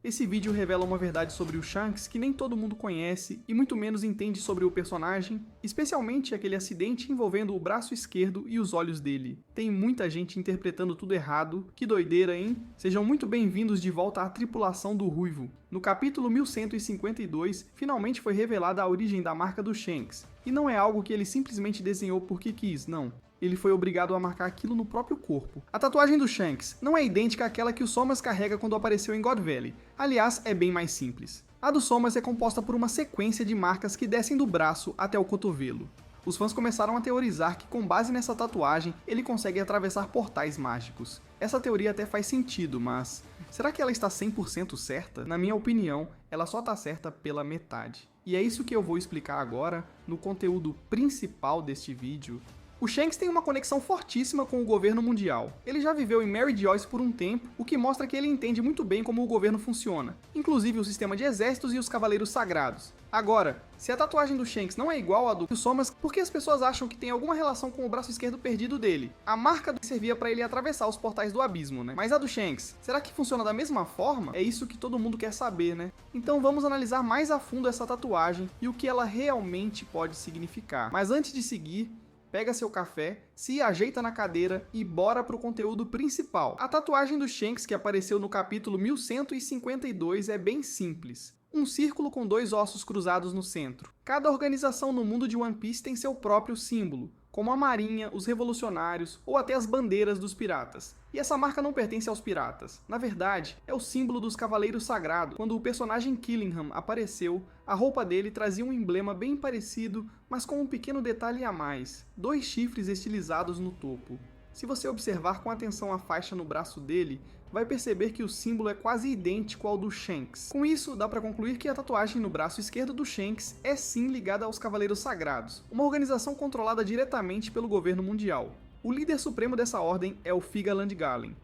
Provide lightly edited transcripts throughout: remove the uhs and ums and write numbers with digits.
Esse vídeo revela uma verdade sobre o Shanks que nem todo mundo conhece e muito menos entende sobre o personagem, especialmente aquele acidente envolvendo o braço esquerdo e os olhos dele. Tem muita gente interpretando tudo errado, que doideira, hein? Sejam muito bem-vindos de volta à tripulação do Ruivo. No capítulo 1152, finalmente foi revelada a origem da marca do Shanks, e não é algo que ele simplesmente desenhou porque quis, não. Ele foi obrigado a marcar aquilo no próprio corpo. A tatuagem do Shanks não é idêntica àquela que o Somas carrega quando apareceu em God Valley. Aliás, é bem mais simples. A do Somas é composta por uma sequência de marcas que descem do braço até o cotovelo. Os fãs começaram a teorizar que, com base nessa tatuagem, ele consegue atravessar portais mágicos. Essa teoria até faz sentido, mas será que ela está 100% certa? Na minha opinião, ela só está certa pela metade. E é isso que eu vou explicar agora, no conteúdo principal deste vídeo. O Shanks tem uma conexão fortíssima com o governo mundial. Ele já viveu em Mary Joyce por um tempo, o que mostra que ele entende muito bem como o governo funciona, inclusive o sistema de exércitos e os cavaleiros sagrados. Agora, se a tatuagem do Shanks não é igual à do Somas, por que as pessoas acham que tem alguma relação com o braço esquerdo perdido dele? A marca servia para ele atravessar os portais do abismo, né? Mas a do Shanks, será que funciona da mesma forma? É isso que todo mundo quer saber, né? Então vamos analisar mais a fundo essa tatuagem e o que ela realmente pode significar. Mas antes de seguir, pega seu café, se ajeita na cadeira e bora pro conteúdo principal. A tatuagem do Shanks que apareceu no capítulo 1152 é bem simples. Um círculo com dois ossos cruzados no centro. Cada organização no mundo de One Piece tem seu próprio símbolo, como a marinha, os revolucionários ou até as bandeiras dos piratas. E essa marca não pertence aos piratas. Na verdade, é o símbolo dos Cavaleiros Sagrados. Quando o personagem Killingham apareceu, a roupa dele trazia um emblema bem parecido, mas com um pequeno detalhe a mais: dois chifres estilizados no topo. Se você observar com atenção a faixa no braço dele, vai perceber que o símbolo é quase idêntico ao do Shanks. Com isso, dá para concluir que a tatuagem no braço esquerdo do Shanks é sim ligada aos Cavaleiros Sagrados, uma organização controlada diretamente pelo governo mundial. O líder supremo dessa ordem é o Figaland Garlin.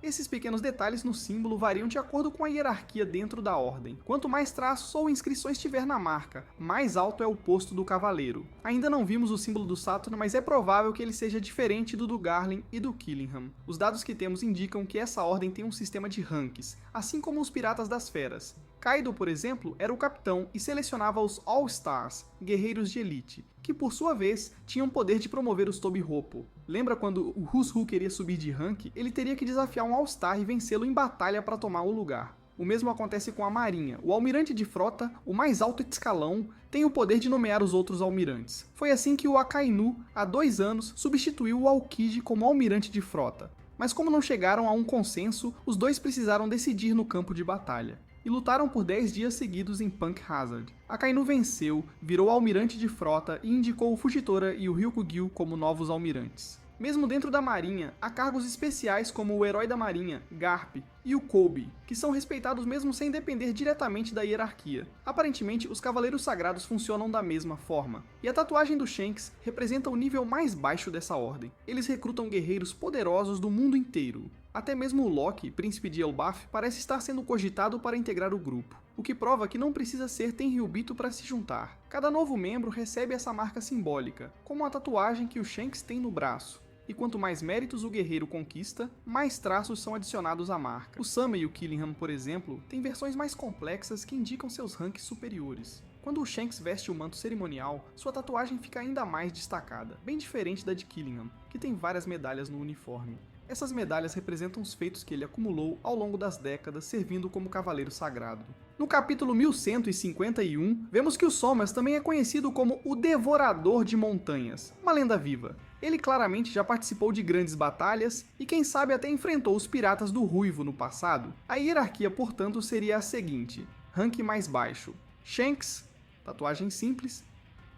Esses pequenos detalhes no símbolo variam de acordo com a hierarquia dentro da ordem. Quanto mais traços ou inscrições tiver na marca, mais alto é o posto do cavaleiro. Ainda não vimos o símbolo do Saturn, mas é provável que ele seja diferente do Garlin e do Killingham. Os dados que temos indicam que essa ordem tem um sistema de ranks, assim como os Piratas das Feras. Kaido, por exemplo, era o capitão e selecionava os All-Stars, guerreiros de elite, que por sua vez tinham poder de promover os Toby-Hoppo. Lembra quando o Who's Who queria subir de rank? Ele teria que desafiar um All-Star e vencê-lo em batalha para tomar o lugar. O mesmo acontece com a marinha. O almirante de frota, o mais alto escalão, tem o poder de nomear os outros almirantes. Foi assim que o Akainu, há 2 anos, substituiu o Aokiji como almirante de frota. Mas como não chegaram a um consenso, os dois precisaram decidir no campo de batalha. E lutaram por 10 dias seguidos em Punk Hazard. Akainu venceu, virou almirante de frota e indicou o Fujitora e o Ryukugyu como novos almirantes. Mesmo dentro da marinha, há cargos especiais como o Herói da Marinha, Garp, e o Kobe, que são respeitados mesmo sem depender diretamente da hierarquia. Aparentemente, os Cavaleiros Sagrados funcionam da mesma forma, e a tatuagem do Shanks representa o nível mais baixo dessa ordem. Eles recrutam guerreiros poderosos do mundo inteiro. Até mesmo o Loki, príncipe de Elbaf, parece estar sendo cogitado para integrar o grupo, o que prova que não precisa ser Tenryubito para se juntar. Cada novo membro recebe essa marca simbólica, como a tatuagem que o Shanks tem no braço. E quanto mais méritos o guerreiro conquista, mais traços são adicionados à marca. O Sama e o Killingham, por exemplo, têm versões mais complexas que indicam seus ranks superiores. Quando o Shanks veste o manto cerimonial, sua tatuagem fica ainda mais destacada, bem diferente da de Killingham, que tem várias medalhas no uniforme. Essas medalhas representam os feitos que ele acumulou ao longo das décadas servindo como cavaleiro sagrado. No capítulo 1151, vemos que o Somas também é conhecido como o Devorador de Montanhas, uma lenda viva. Ele claramente já participou de grandes batalhas e quem sabe até enfrentou os Piratas do Ruivo no passado. A hierarquia, portanto, seria a seguinte: rank mais baixo, Shanks, tatuagem simples,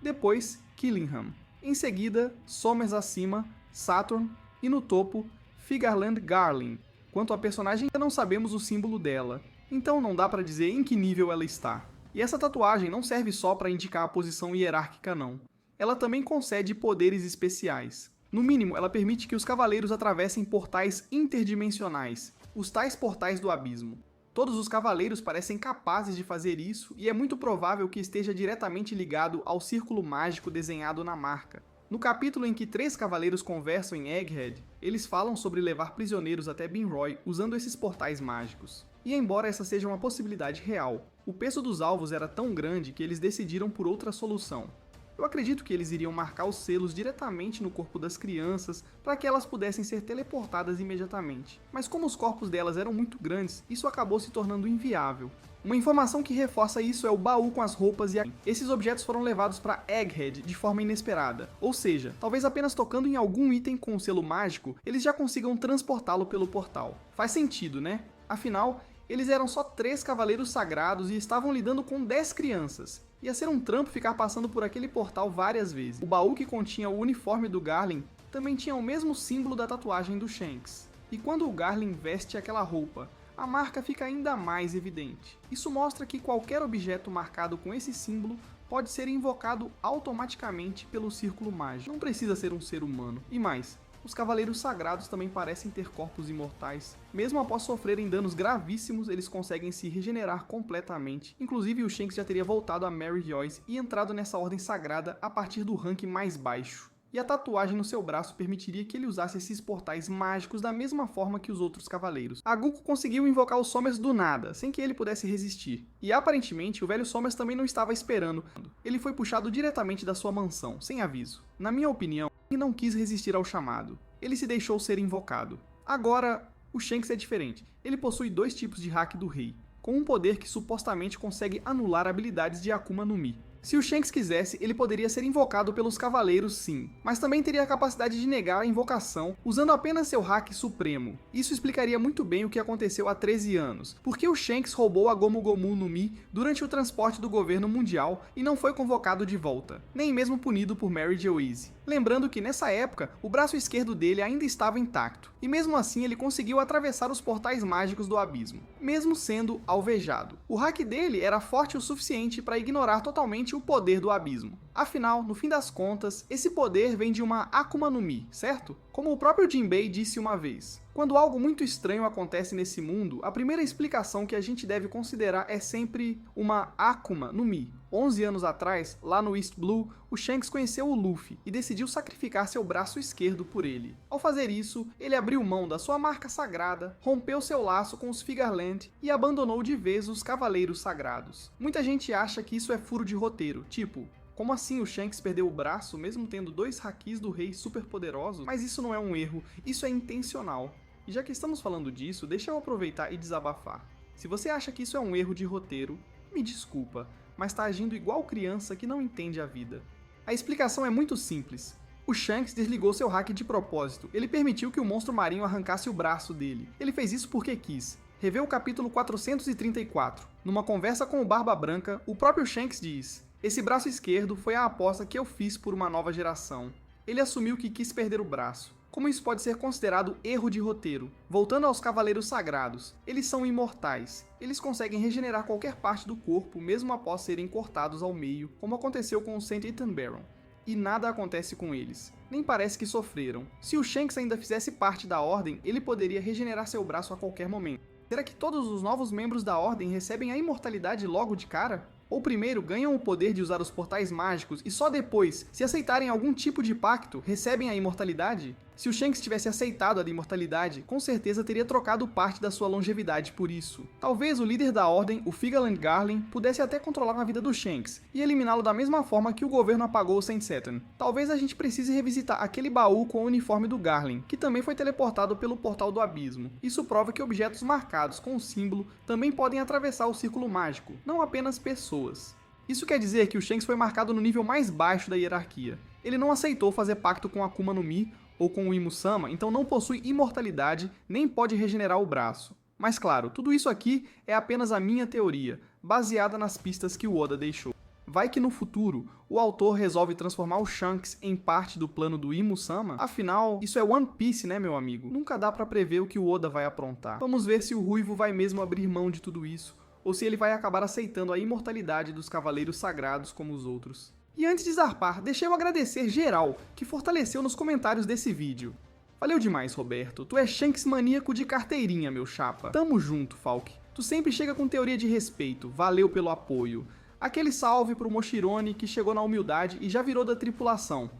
depois Killingham, em seguida Somas acima, Saturn e no topo Figaland Garlin. Quanto à personagem, ainda não sabemos o símbolo dela, então não dá para dizer em que nível ela está. E essa tatuagem não serve só para indicar a posição hierárquica não. Ela também concede poderes especiais. No mínimo, ela permite que os cavaleiros atravessem portais interdimensionais, os tais portais do abismo. Todos os cavaleiros parecem capazes de fazer isso e é muito provável que esteja diretamente ligado ao círculo mágico desenhado na marca. No capítulo em que 3 cavaleiros conversam em Egghead, eles falam sobre levar prisioneiros até Binroy usando esses portais mágicos. E embora essa seja uma possibilidade real, o peso dos alvos era tão grande que eles decidiram por outra solução. Eu acredito que eles iriam marcar os selos diretamente no corpo das crianças para que elas pudessem ser teleportadas imediatamente. Mas como os corpos delas eram muito grandes, isso acabou se tornando inviável. Uma informação que reforça isso é o baú com as roupas e esses objetos foram levados para Egghead de forma inesperada. Ou seja, talvez apenas tocando em algum item com o selo mágico, eles já consigam transportá-lo pelo portal. Faz sentido, né? Afinal, eles eram só 3 cavaleiros sagrados e estavam lidando com 10 crianças. Ia ser um trampo ficar passando por aquele portal várias vezes. O baú que continha o uniforme do Garlin também tinha o mesmo símbolo da tatuagem do Shanks. E quando o Garlin veste aquela roupa, a marca fica ainda mais evidente. Isso mostra que qualquer objeto marcado com esse símbolo pode ser invocado automaticamente pelo círculo mágico. Não precisa ser um ser humano. E mais, os cavaleiros sagrados também parecem ter corpos imortais. Mesmo após sofrerem danos gravíssimos, eles conseguem se regenerar completamente. Inclusive, o Shanks já teria voltado a Mary Joyce e entrado nessa ordem sagrada a partir do rank mais baixo. E a tatuagem no seu braço permitiria que ele usasse esses portais mágicos da mesma forma que os outros cavaleiros. A Guko conseguiu invocar o Sommers do nada, sem que ele pudesse resistir. E aparentemente, o velho Sommers também não estava esperando. Ele foi puxado diretamente da sua mansão, sem aviso. Na minha opinião, ele não quis resistir ao chamado. Ele se deixou ser invocado. Agora, o Shanks é diferente. Ele possui 2 tipos de hack do rei, com um poder que supostamente consegue anular habilidades de Akuma no Mi. Se o Shanks quisesse, ele poderia ser invocado pelos cavaleiros sim, mas também teria a capacidade de negar a invocação usando apenas seu hack supremo. Isso explicaria muito bem o que aconteceu há 13 anos, porque o Shanks roubou a Gomu Gomu no Mi durante o transporte do governo mundial e não foi convocado de volta, nem mesmo punido por Mary Joyce. Lembrando que nessa época, o braço esquerdo dele ainda estava intacto, e mesmo assim ele conseguiu atravessar os portais mágicos do abismo, mesmo sendo alvejado. O hack dele era forte o suficiente para ignorar totalmente o poder do abismo. Afinal, no fim das contas, esse poder vem de uma Akuma no Mi, certo? Como o próprio Jinbei disse uma vez, quando algo muito estranho acontece nesse mundo, a primeira explicação que a gente deve considerar é sempre uma Akuma no Mi. 11 anos atrás, lá no East Blue, o Shanks conheceu o Luffy e decidiu sacrificar seu braço esquerdo por ele. Ao fazer isso, ele abriu mão da sua marca sagrada, rompeu seu laço com os Figarland e abandonou de vez os Cavaleiros Sagrados. Muita gente acha que isso é furo de roteiro, tipo, como assim o Shanks perdeu o braço mesmo tendo 2 hakis do rei super poderosos? Mas isso não é um erro, isso é intencional. E já que estamos falando disso, deixa eu aproveitar e desabafar. Se você acha que isso é um erro de roteiro, me desculpa, mas está agindo igual criança que não entende a vida. A explicação é muito simples. O Shanks desligou seu hack de propósito. Ele permitiu que o monstro marinho arrancasse o braço dele. Ele fez isso porque quis. Revê o capítulo 434. Numa conversa com o Barba Branca, o próprio Shanks diz: "Esse braço esquerdo foi a aposta que eu fiz por uma nova geração." Ele assumiu que quis perder o braço. Como isso pode ser considerado erro de roteiro? Voltando aos Cavaleiros Sagrados, eles são imortais. Eles conseguem regenerar qualquer parte do corpo mesmo após serem cortados ao meio, como aconteceu com o St. Ethan Baron. E nada acontece com eles. Nem parece que sofreram. Se o Shanks ainda fizesse parte da Ordem, ele poderia regenerar seu braço a qualquer momento. Será que todos os novos membros da Ordem recebem a imortalidade logo de cara? Ou primeiro ganham o poder de usar os portais mágicos e só depois, se aceitarem algum tipo de pacto, recebem a imortalidade? Se o Shanks tivesse aceitado a imortalidade, com certeza teria trocado parte da sua longevidade por isso. Talvez o líder da Ordem, o Figarland Garlin, pudesse até controlar a vida do Shanks e eliminá-lo da mesma forma que o governo apagou o St. Satan. Talvez a gente precise revisitar aquele baú com o uniforme do Garlin, que também foi teleportado pelo Portal do Abismo. Isso prova que objetos marcados com o símbolo também podem atravessar o círculo mágico, não apenas pessoas. Isso quer dizer que o Shanks foi marcado no nível mais baixo da hierarquia. Ele não aceitou fazer pacto com Akuma no Mi ou com o Imusama, então não possui imortalidade, nem pode regenerar o braço. Mas claro, tudo isso aqui é apenas a minha teoria, baseada nas pistas que o Oda deixou. Vai que no futuro, o autor resolve transformar o Shanks em parte do plano do Imusama? Afinal, isso é One Piece, né, meu amigo? Nunca dá pra prever o que o Oda vai aprontar. Vamos ver se o Ruivo vai mesmo abrir mão de tudo isso, ou se ele vai acabar aceitando a imortalidade dos Cavaleiros Sagrados como os outros. E antes de zarpar, deixa eu agradecer geral que fortaleceu nos comentários desse vídeo. Valeu demais, Roberto. Tu é Shanks maníaco de carteirinha, meu chapa. Tamo junto, Falk. Tu sempre chega com teoria de respeito. Valeu pelo apoio. Aquele salve pro Moshirone que chegou na humildade e já virou da tripulação.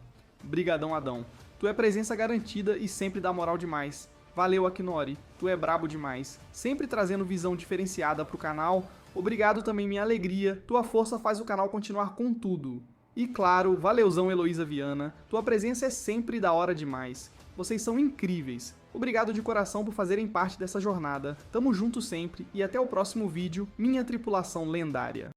Brigadão, Adão. Tu é presença garantida e sempre dá moral demais. Valeu, Aknori. Tu é brabo demais. Sempre trazendo visão diferenciada pro canal. Obrigado também, minha alegria. Tua força faz o canal continuar com tudo. E claro, valeuzão, Heloísa Viana. Tua presença é sempre da hora demais. Vocês são incríveis. Obrigado de coração por fazerem parte dessa jornada. Tamo junto sempre e até o próximo vídeo, minha tripulação lendária.